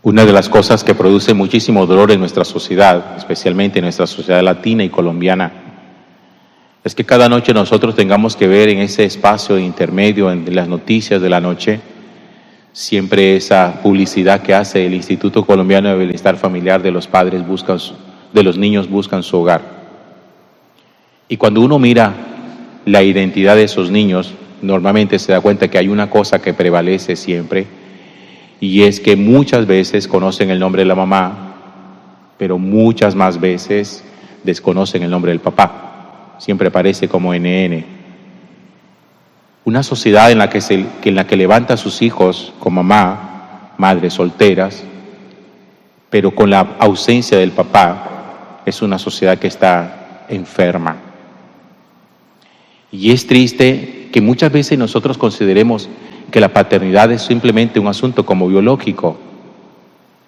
Una de las cosas que produce muchísimo dolor en nuestra sociedad, especialmente en nuestra sociedad latina y colombiana, es que cada noche nosotros tengamos que ver en ese espacio intermedio, en las noticias de la noche, siempre esa publicidad que hace el Instituto Colombiano de Bienestar Familiar de los padres de los niños buscan su hogar. Y cuando uno mira la identidad de esos niños, normalmente se da cuenta que hay una cosa que prevalece siempre, y es que muchas veces conocen el nombre de la mamá, pero muchas más veces desconocen el nombre del papá. Siempre aparece como NN. Una sociedad en la que levanta a sus hijos con mamá, madres solteras, pero con la ausencia del papá, es una sociedad que está enferma. Y es triste que muchas veces nosotros consideremos que la paternidad es simplemente un asunto como biológico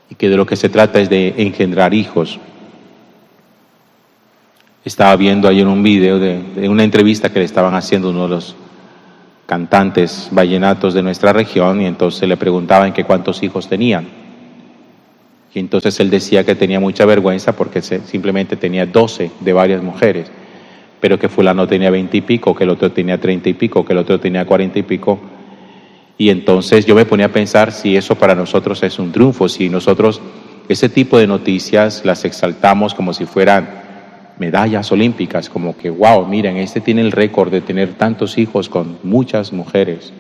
y que de lo que se trata es de engendrar hijos. Estaba viendo ayer un video de una entrevista que le estaban haciendo a uno de los cantantes vallenatos de nuestra región, y entonces le preguntaban que cuántos hijos tenían. Y entonces él decía que tenía mucha vergüenza porque simplemente tenía 12 de varias mujeres, pero que fulano tenía 20 y pico, que el otro tenía 30 y pico, que el otro tenía 40 y pico. Y entonces yo me ponía a pensar si eso para nosotros es un triunfo, si nosotros ese tipo de noticias las exaltamos como si fueran medallas olímpicas, como que wow, miren, este tiene el récord de tener tantos hijos con muchas mujeres.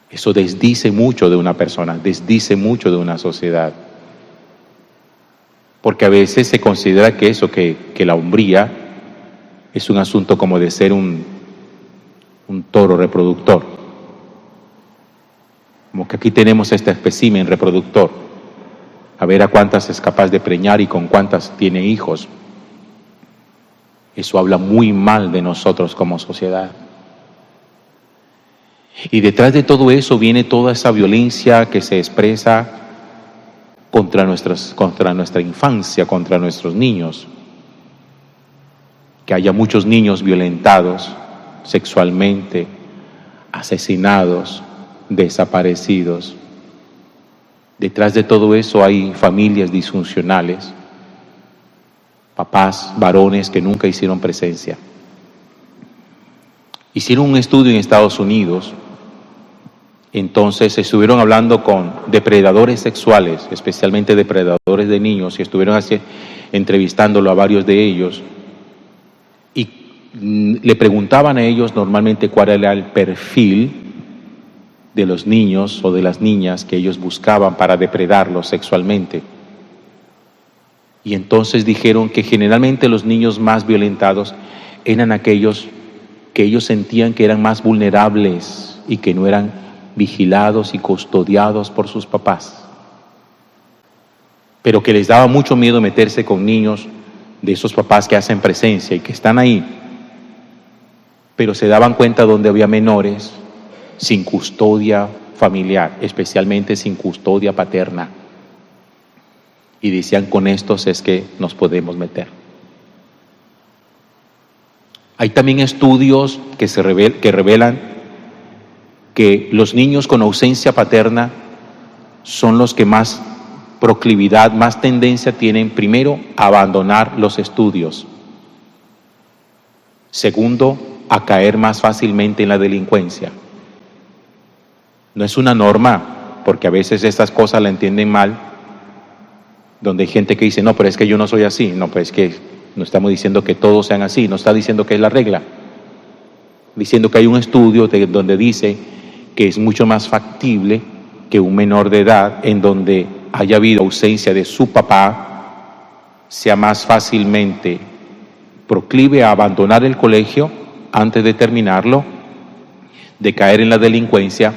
Eso desdice mucho de una persona, desdice mucho de una sociedad. Porque a veces se considera que eso, que la hombría es un asunto como de ser un toro reproductor. Como que aquí tenemos este espécimen reproductor, a ver a cuántas es capaz de preñar y con cuántas tiene hijos. Eso habla muy mal de nosotros como sociedad. Y detrás de todo eso viene toda esa violencia que se expresa contra nuestra infancia, contra nuestros niños. Que haya muchos niños violentados sexualmente, asesinados, desaparecidos. Detrás de todo eso hay familias disfuncionales, papás, varones que nunca hicieron presencia. Hicieron un estudio en Estados Unidos, entonces estuvieron hablando con depredadores sexuales, especialmente depredadores de niños, y estuvieron entrevistándolo a varios de ellos, y le preguntaban a ellos normalmente cuál era el perfil de los niños o de las niñas que ellos buscaban para depredarlos sexualmente. Y entonces dijeron que generalmente los niños más violentados eran aquellos que ellos sentían que eran más vulnerables y que no eran vigilados y custodiados por sus papás, pero que les daba mucho miedo meterse con niños de esos papás que hacen presencia y que están ahí, pero se daban cuenta donde había menores sin custodia familiar, especialmente sin custodia paterna. Y decían, con estos es que nos podemos meter. Hay también estudios que revelan que los niños con ausencia paterna son los que más proclividad, más tendencia tienen, primero, a abandonar los estudios. Segundo, a caer más fácilmente en la delincuencia. No es una norma, porque a veces estas cosas la entienden mal, donde hay gente que dice, no, pero es que yo no soy así. No, pues es que no estamos diciendo que todos sean así, no está diciendo que es la regla. Diciendo que hay un estudio donde dice que es mucho más factible que un menor de edad, en donde haya habido ausencia de su papá, sea más fácilmente proclive a abandonar el colegio antes de terminarlo, de caer en la delincuencia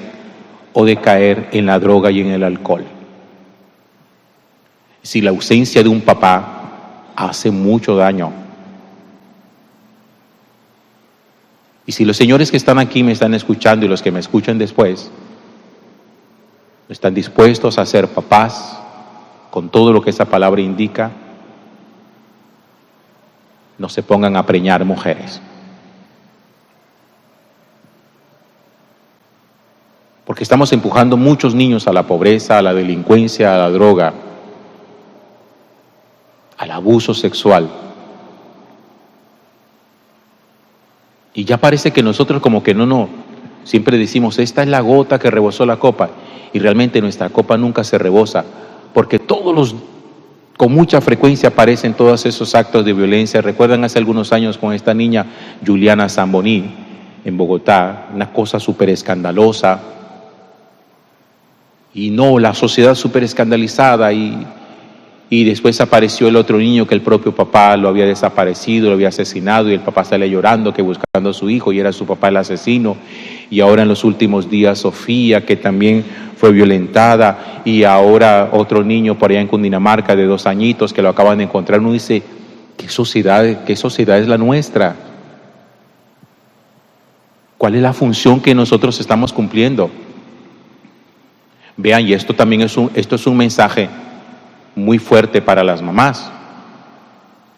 o de caer en la droga y en el alcohol. Si la ausencia de un papá hace mucho daño. Y si los señores que están aquí me están escuchando y los que me escuchen después están dispuestos a ser papás con todo lo que esa palabra indica, no se pongan a preñar mujeres. porque estamos empujando muchos niños a la pobreza, a la delincuencia, a la droga, al abuso sexual. Y ya parece que nosotros como que no, siempre decimos, esta es la gota que rebosó la copa, y realmente nuestra copa nunca se rebosa, porque con mucha frecuencia aparecen todos esos actos de violencia. Recuerdan hace algunos años con esta niña Juliana Zamboní en Bogotá, una cosa súper escandalosa, y no, la sociedad súper escandalizada, y después apareció el otro niño que el propio papá lo había desaparecido, lo había asesinado, y el papá sale llorando que buscando a su hijo y era su papá el asesino. Y ahora en los últimos días Sofía, que también fue violentada, y ahora otro niño por allá en Cundinamarca de 2 añitos que lo acaban de encontrar. Uno dice, qué sociedad es la nuestra? ¿Cuál es la función que nosotros estamos cumpliendo? Vean, y esto también esto es un mensaje muy fuerte para las mamás.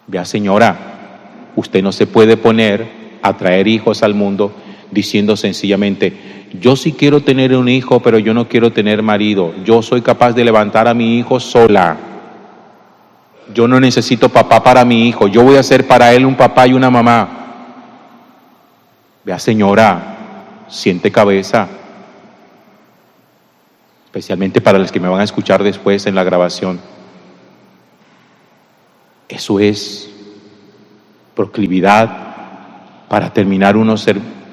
Vea, señora, usted no se puede poner a traer hijos al mundo diciendo sencillamente, yo sí quiero tener un hijo, pero yo no quiero tener marido. Yo soy capaz de levantar a mi hijo sola. Yo no necesito papá para mi hijo. Yo voy a ser para él un papá y una mamá. Vea, señora, siente cabeza. Especialmente para los que me van a escuchar después en la grabación. Eso es proclividad para terminar uno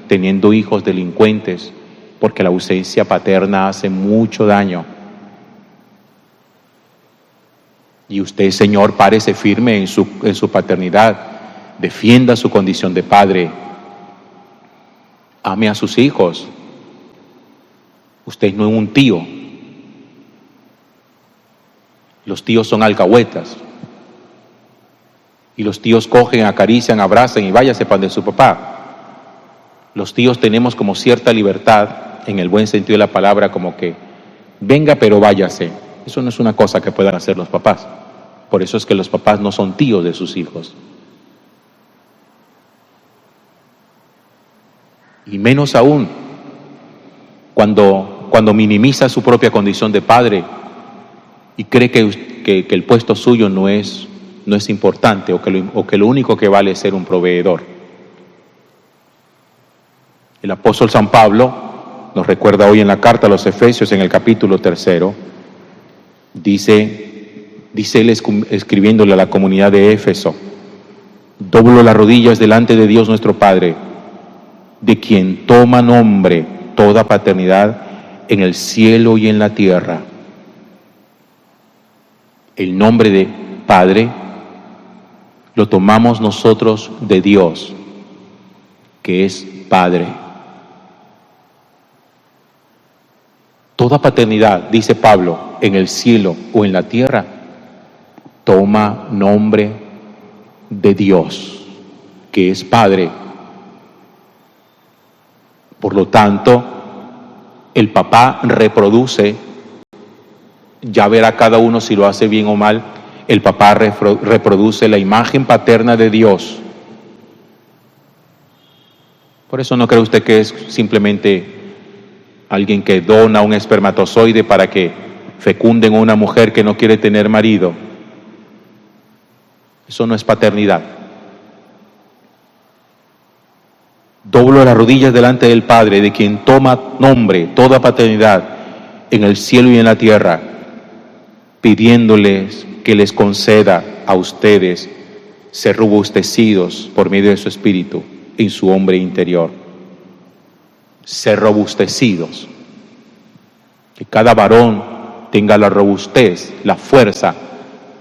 teniendo hijos delincuentes, porque la ausencia paterna hace mucho daño. Y usted, señor, párese firme en su paternidad, defienda su condición de padre, ame a sus hijos. Usted no es un tío. Los tíos son alcahuetas. Y los tíos cogen, acarician, abrazan y váyase para de su papá. Los tíos tenemos como cierta libertad, en el buen sentido de la palabra, como que venga pero váyase. Eso no es una cosa que puedan hacer los papás. Por eso es que los papás no son tíos de sus hijos. Y menos aún cuando minimiza su propia condición de padre y cree que el puesto suyo no es importante, o que lo único que vale es ser un proveedor. El apóstol San Pablo nos recuerda hoy en la carta a los Efesios, en el capítulo 3, dice él escribiéndole a la comunidad de Éfeso, doblo las rodillas delante de Dios nuestro Padre, de quien toma nombre toda paternidad en el cielo y en la tierra. El nombre de Padre lo tomamos nosotros de Dios, que es Padre. Toda paternidad, dice Pablo, en el cielo o en la tierra, toma nombre de Dios, que es Padre. Por lo tanto, el papá reproduce, ya verá cada uno si lo hace bien o mal, el papá reproduce la imagen paterna de Dios. Por eso no cree usted que es simplemente alguien que dona un espermatozoide para que fecunden a una mujer que no quiere tener marido. Eso no es paternidad. Doblo las rodillas delante del Padre, de quien toma nombre toda paternidad en el cielo y en la tierra, pidiéndoles que les conceda a ustedes ser robustecidos por medio de su Espíritu en su hombre interior. Ser robustecidos. Que cada varón tenga la robustez, la fuerza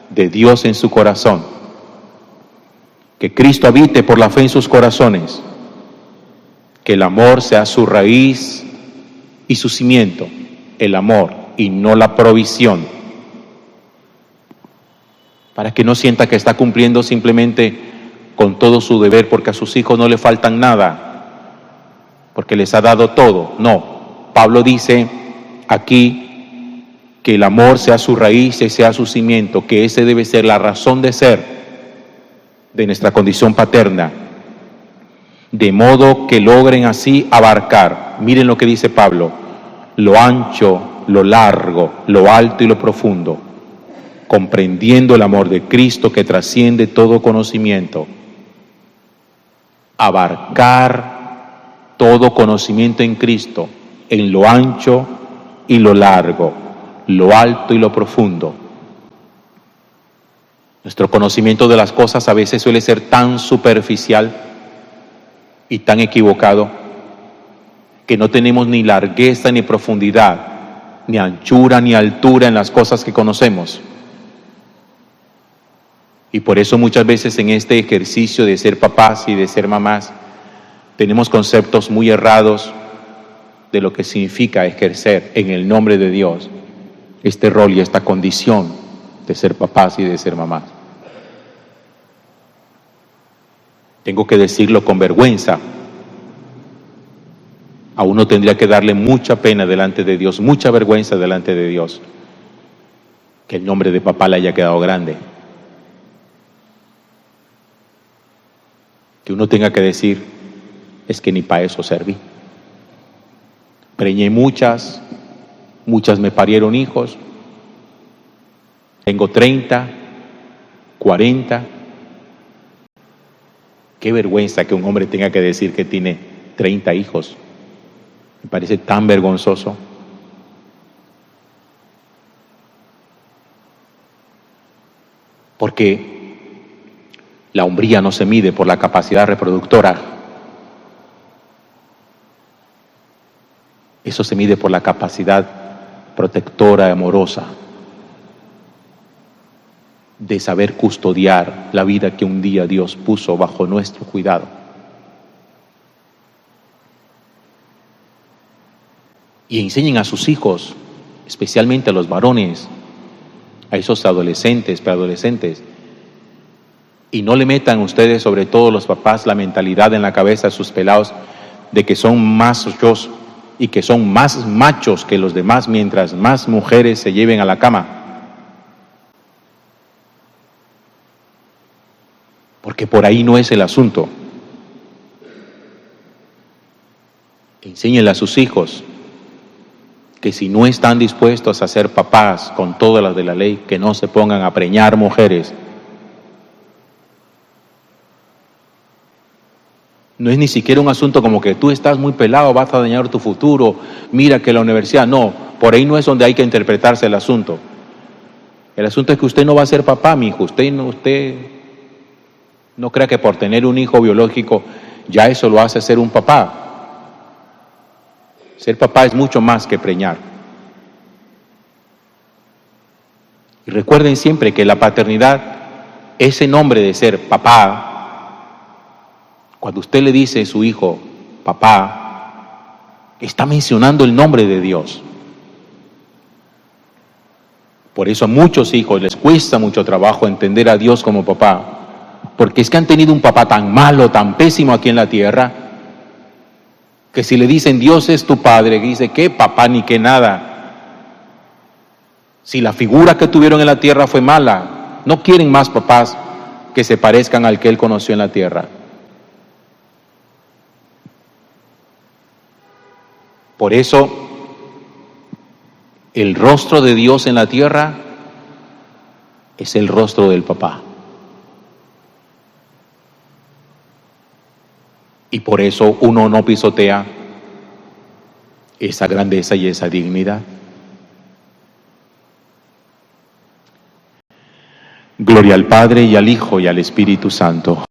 de Dios en su corazón. Que Cristo habite por la fe en sus corazones. Que el amor sea su raíz y su cimiento. El amor y no la provisión. Para que no sienta que está cumpliendo simplemente con todo su deber porque a sus hijos no le faltan nada, porque les ha dado todo. No, Pablo dice aquí que el amor sea su raíz y sea su cimiento, que ese debe ser la razón de ser de nuestra condición paterna, de modo que logren así abarcar, miren lo que dice Pablo, lo ancho, lo largo, lo alto y lo profundo, comprendiendo el amor de Cristo que trasciende todo conocimiento. Abarcar todo conocimiento en Cristo, en lo ancho y lo largo, lo alto y lo profundo. Nuestro conocimiento de las cosas a veces suele ser tan superficial y tan equivocado que no tenemos ni largueza ni profundidad, ni anchura ni altura en las cosas que conocemos. Y por eso muchas veces en este ejercicio de ser papás y de ser mamás, tenemos conceptos muy errados de lo que significa ejercer en el nombre de Dios este rol y esta condición de ser papás y de ser mamás. Tengo que decirlo con vergüenza. A uno tendría que darle mucha pena delante de Dios, mucha vergüenza delante de Dios, que el nombre de papá le haya quedado grande. Que uno tenga que decir, es que ni para eso serví. Preñé muchas me parieron hijos. Tengo 30, 40. Qué vergüenza que un hombre tenga que decir que tiene 30 hijos. Me parece tan vergonzoso. Porque la hombría no se mide por la capacidad reproductora. Eso se mide por la capacidad protectora, amorosa, de saber custodiar la vida que un día Dios puso bajo nuestro cuidado. Y enseñen a sus hijos, especialmente a los varones, a esos adolescentes, preadolescentes, y no le metan ustedes, sobre todo los papás, la mentalidad en la cabeza de sus pelados de que son machos y que son más machos que los demás mientras más mujeres se lleven a la cama. Porque por ahí no es el asunto. Enséñenle a sus hijos que si no están dispuestos a ser papás con todas las de la ley, que no se pongan a preñar mujeres. No es ni siquiera un asunto como que tú estás muy pelado, vas a dañar tu futuro, mira que la universidad, no, por ahí no es donde hay que interpretarse el asunto. El asunto es que usted no va a ser papá, mi hijo, usted no crea que por tener un hijo biológico ya eso lo hace ser un papá. Ser papá es mucho más que preñar. Y recuerden siempre que la paternidad, ese nombre de ser papá, cuando usted le dice a su hijo, papá, está mencionando el nombre de Dios. Por eso a muchos hijos les cuesta mucho trabajo entender a Dios como papá, porque es que han tenido un papá tan malo, tan pésimo aquí en la tierra, que si le dicen Dios es tu padre, dice, ¿qué papá ni qué nada? Si la figura que tuvieron en la tierra fue mala, no quieren más papás que se parezcan al que él conoció en la tierra. Por eso, el rostro de Dios en la tierra es el rostro del papá. Y por eso uno no pisotea esa grandeza y esa dignidad. Gloria al Padre y al Hijo y al Espíritu Santo.